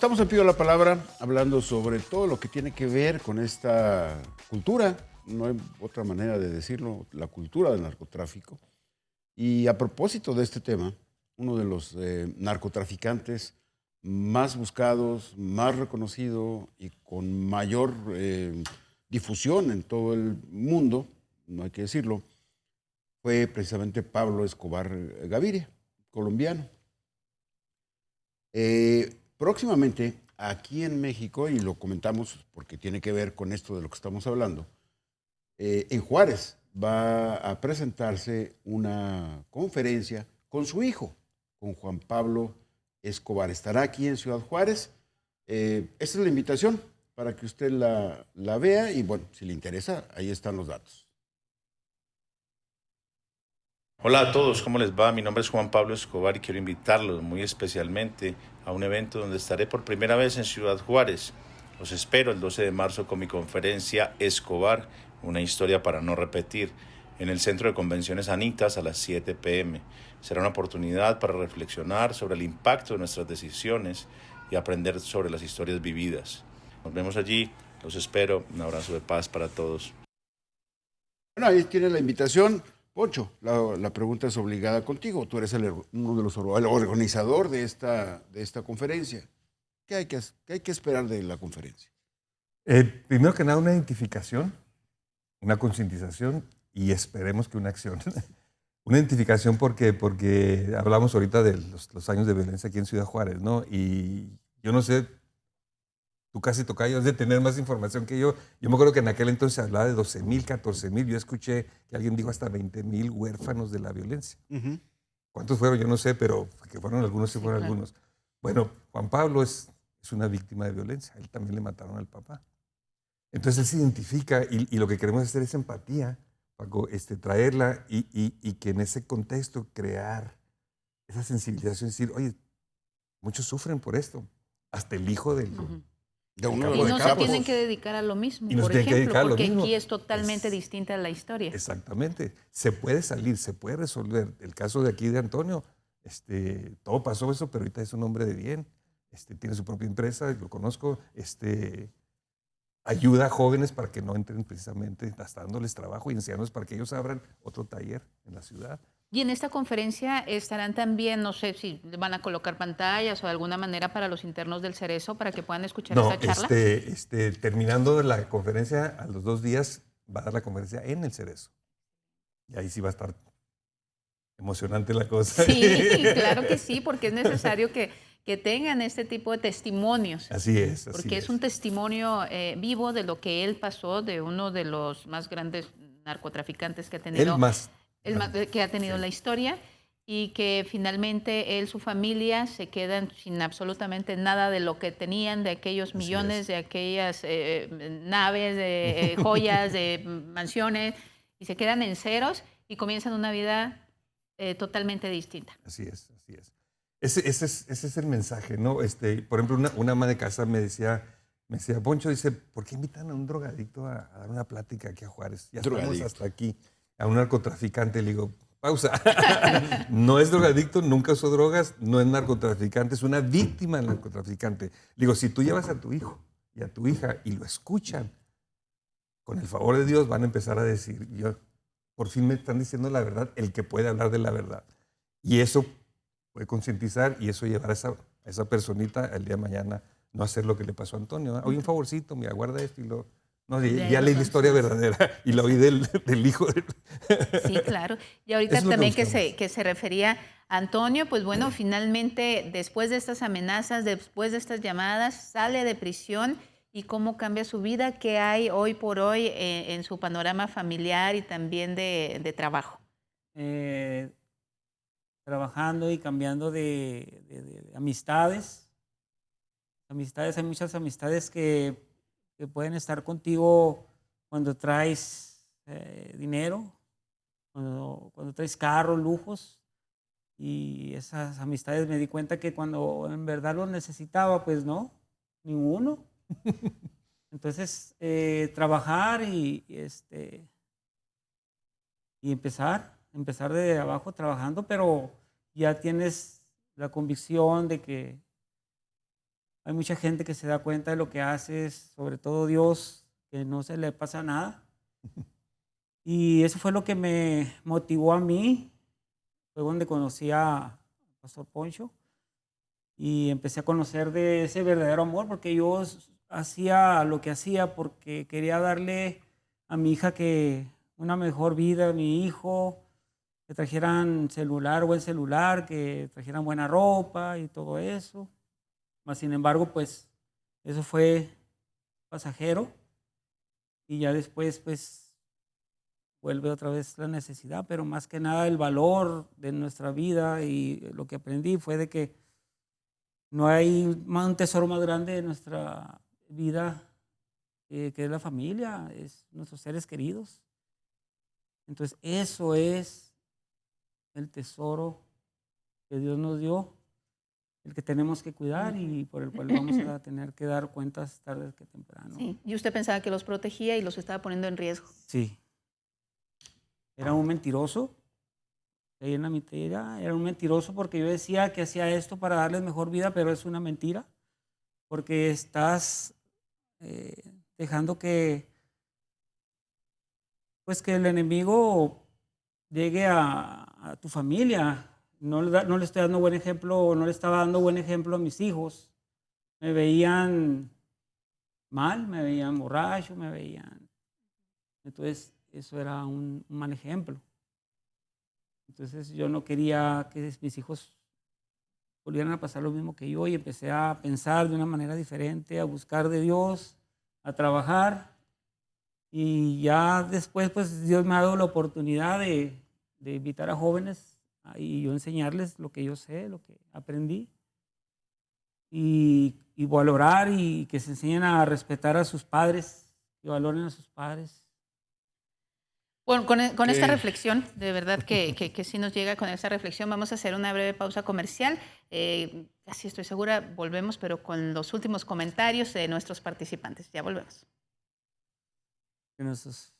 Estamos en Pío la Palabra hablando sobre todo lo que tiene que ver con esta cultura, no hay otra manera de decirlo, la cultura del narcotráfico. Y a propósito de este tema, uno de los narcotraficantes más buscados, más reconocido y con mayor difusión en todo el mundo, no hay que decirlo, fue precisamente Pablo Escobar Gaviria, colombiano. Próximamente, aquí en México, y lo comentamos porque tiene que ver con esto de lo que estamos hablando, en Juárez va a presentarse una conferencia con su hijo, con Juan Pablo Escobar. Estará aquí en Ciudad Juárez. Esta es la invitación para que usted la vea y, bueno, si le interesa, ahí están los datos. Hola a todos, ¿cómo les va? Mi nombre es Juan Pablo Escobar y quiero invitarlos muy especialmente a un evento donde estaré por primera vez en Ciudad Juárez. Los espero el 12 de marzo con mi conferencia Escobar, una historia para no repetir, en el Centro de Convenciones Anitas a las 7 p.m. Será una oportunidad para reflexionar sobre el impacto de nuestras decisiones y aprender sobre las historias vividas. Nos vemos allí, los espero, un abrazo de paz para todos. Bueno, ahí tiene la invitación. Poncho, la pregunta es obligada contigo. Tú eres uno de los el organizador de esta conferencia. ¿Qué hay que esperar de la conferencia? Primero que nada, una identificación, una concientización y esperemos que una acción. Una identificación porque hablamos ahorita de los años de violencia aquí en Ciudad Juárez, ¿no? Y yo no sé, tú casi tocayas de tener más información que yo. Yo me acuerdo que en aquel entonces se hablaba de 12,000, 14,000. Yo escuché que alguien dijo hasta 20,000 huérfanos de la violencia. ¿Cuántos fueron? Yo no sé, pero que fueron algunos, sí fueron algunos. Bueno, Juan Pablo es una víctima de violencia. A él también le mataron al papá. Entonces él se identifica y lo que queremos hacer es empatía, Paco, traerla y que en ese contexto crear esa sensibilización, decir, oye, muchos sufren por esto, hasta el hijo del... De uno de Y los no se capos. tienen que dedicar a lo mismo, Y no se por tienen que ejemplo, dedicar a lo porque mismo. aquí es totalmente distinta la historia. Exactamente. Se puede salir, se puede resolver. El caso de aquí de Antonio, todo pasó eso, pero ahorita es un hombre de bien. Tiene su propia empresa, lo conozco. Ayuda a jóvenes para que no entren precisamente, hasta dándoles trabajo y enseñándoles para que ellos abran otro taller en la ciudad. Y en esta conferencia estarán también, no sé si van a colocar pantallas o de alguna manera para los internos del Cerezo para que puedan escuchar No, esta charla. terminando la conferencia, a los 2 días va a dar la conferencia en el Cerezo. Y ahí sí va a estar emocionante la cosa. Sí, claro que sí, porque es necesario que tengan este tipo de testimonios. Así es. Porque es un testimonio vivo de lo que él pasó, de uno de los más grandes narcotraficantes que ha tenido, que ha tenido la historia, y que finalmente él, su familia, se quedan sin absolutamente nada de lo que tenían, de aquellos millones, de aquellas naves, de joyas, de mansiones, y se quedan en ceros y comienzan una vida totalmente distinta. Así es. Ese es el mensaje, ¿no? Por ejemplo, una ama de casa me decía, Poncho, dice, ¿por qué invitan a un drogadicto a dar una plática aquí a Juárez? Ya estamos hasta aquí. A un narcotraficante, le digo, pausa. No es drogadicto, nunca usó drogas, no es narcotraficante, es una víctima del narcotraficante. Le digo, si tú llevas a tu hijo y a tu hija y lo escuchan, con el favor de Dios van a empezar a decir, por fin me están diciendo la verdad, el que puede hablar de la verdad. Y eso puede concientizar y eso llevar a esa personita el día de mañana no hacer lo que le pasó a Antonio. Oye, un favorcito, mira, guarda esto y lo... No, ya leí la historia verdadera y la oí del hijo. Sí, claro. Y ahorita también que se refería a Antonio, pues bueno, finalmente después de estas amenazas, después de estas llamadas, sale de prisión y cómo cambia su vida, qué hay hoy por hoy en su panorama familiar y también de trabajo. Trabajando y cambiando de amistades. Hay muchas amistades que pueden estar contigo cuando traes dinero, cuando traes carros, lujos. Y esas amistades me di cuenta que cuando en verdad lo necesitaba, pues no, ninguno. Entonces, trabajar y empezar de abajo trabajando, pero ya tienes la convicción de que Hay mucha gente que se da cuenta de lo que haces, sobre todo Dios, que no se le pasa nada. Y eso fue lo que me motivó a mí. Fue donde conocí a Pastor Poncho y empecé a conocer de ese verdadero amor, porque yo hacía lo que hacía porque quería darle a mi hija una mejor vida, a mi hijo, que trajeran buen celular, que trajeran buena ropa y todo eso. Mas, sin embargo, pues eso fue pasajero y ya después, pues, vuelve otra vez la necesidad, pero más que nada el valor de nuestra vida y lo que aprendí fue de que no hay un tesoro más grande de nuestra vida que es la familia, es nuestros seres queridos. Entonces, eso es el tesoro que Dios nos dio, el que tenemos que cuidar y por el cual vamos a tener que dar cuentas tarde que temprano. Sí. ¿Y usted pensaba que los protegía y los estaba poniendo en riesgo? Sí. Era un mentiroso. Ahí en la mentira, era un mentiroso porque yo decía que hacía esto para darles mejor vida, pero es una mentira, porque estás dejando que el enemigo llegue a tu familia. No le estoy dando buen ejemplo, no le estaba dando buen ejemplo a mis hijos. Me veían mal, me veían borracho, me veían... Entonces, eso era un mal ejemplo. Entonces, yo no quería que mis hijos volvieran a pasar lo mismo que yo y empecé a pensar de una manera diferente, a buscar de Dios, a trabajar. Y ya después, pues, Dios me ha dado la oportunidad de invitar a jóvenes y yo enseñarles lo que yo sé, lo que aprendí. Y valorar y que se enseñen a respetar a sus padres, que valoren a sus padres. Bueno, con esta reflexión, de verdad que sí nos llega con esta reflexión. Vamos a hacer una breve pausa comercial. Casi estoy segura, volvemos, pero con los últimos comentarios de nuestros participantes. Ya volvemos. Que nuestros